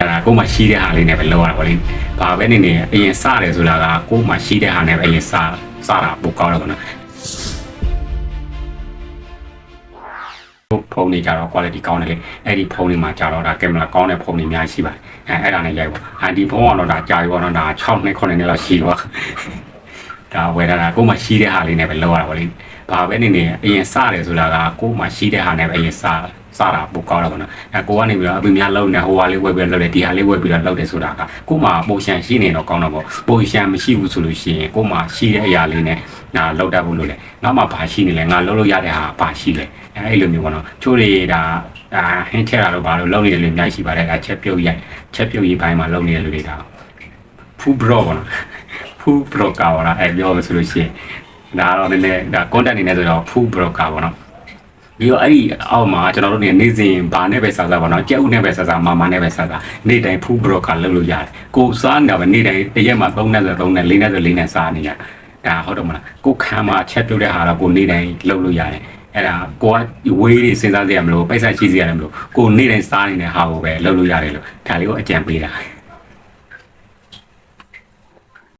ကိုမှရှိတဲ့ဟာလေးနဲ့ပဲလောက်ရတာပေါ့လေ။ဘာပဲနေနေအရင်စတယ်ဆိုတာကကိုမှရှိတဲ့ဟာနဲ့ပဲအရင်စတာပိုကောင်းတော့ဗောနော်။ဖုန်းတွေကြတော့ quality ကောင်းတယ်လေအဲ့ဒီဖုန်းတွေမှာကြတော့ဒါကင်မရာကောင်းတဲ့ဖုန်းတွေအများကြီးရှိပါတယ်အဲ့ဒါနဲ့ရိုက်ပါဒီဖုန်းကတော့ဒါကြာပြီပေါ့နော်ဒါ6နှစ်9နှစ်လောက်ရှိတော့ဒါဝယ်တာကိုမှရှိတဲ့ဟာလေးနဲ့ပဲလောက်ရတာပေါ့လေဘာပဲနေနေအရင်စတယ်ဆိုတာကကိုမှရှိတဲ့ဟာနဲ့ပဲအရင်စတာပိုကောင်းတော့ဗောနော်ကိုကနေပြီးတော့အပြင်များလုံးနေဟိုဟာလေးဝယ်ပြီးတော့လုပ်တယ်ဒီဟာလေးဝယ်ပြီးတော့လုပ်တယ်ဆိုတာကကိုမှပုံရှန်ရှိနေတော့ကောင်းတော့ဗောပုံရှန်မရှိဘူးဆိုလို့ရှိရင်ကိုမှရှိတဲ့အရာလေးနဲ့ဒါလောက်တတ်ဖို့လို့လေနောက်မှဘာရှိနေလဲငါလုပ်လို့ရတဲ့ဟာဘာရှိလဲအဲ့လိုမျိုးပေါ့နော်ချိုးတွေဒါဟင်းထက်တာတော့ဘာလို့လုပ်နေတယ်လို့အများကြီးရှိပါတယ်ဒါချက်ပြုတ်ရေးပိုင်းမှာလုပ်နေတဲ့လူတွေဒါဖူဘရောပေါ့နော်ဖူဘရောကာပေါ့နော်အဲ့ပြောလို့ဆိုလို့ရှိရင်ဒါတော့နည်းနည်းဒါ content အနေနဲ့ဆိုတော့ဖူဘရောကာပေါ့နော်ပြီးတော့အဲ့ဒီအောက်မှာကျွန်တော်တို့နေစဉ်ဘာနဲ့ပဲစားပါတော့ကြက်ဥနဲ့ပဲစားမာနဲ့ပဲစားနေ့တိုင်းဖူဘရောကာလုပ်လို့ရတယ်ကိုစားနေတာပဲနေ့တိုင်းတစ်ရက်မှာ3နဲ့ဆို3နဲ့4နဲ့ဆို4နဲ့စားနေရဒါဟုတ်တော့မလားကိုခံမှာချက်ပြုတ်တဲ့ဟာတော့ကိုနေ့တိုင်းလုပ်လို့ရတယ်အဲ့ဒါကိုကဝေးတွေစဉ်းစားကြရမလို့ပိုက်ဆံရှိစီရတယ်မလို့ကိုနေ့တိုင်းစားနေတဲ့ဟာကိုပဲလုပ်လို့ရတယ်လို့ဒါလေးကိုအကြံပေးတာ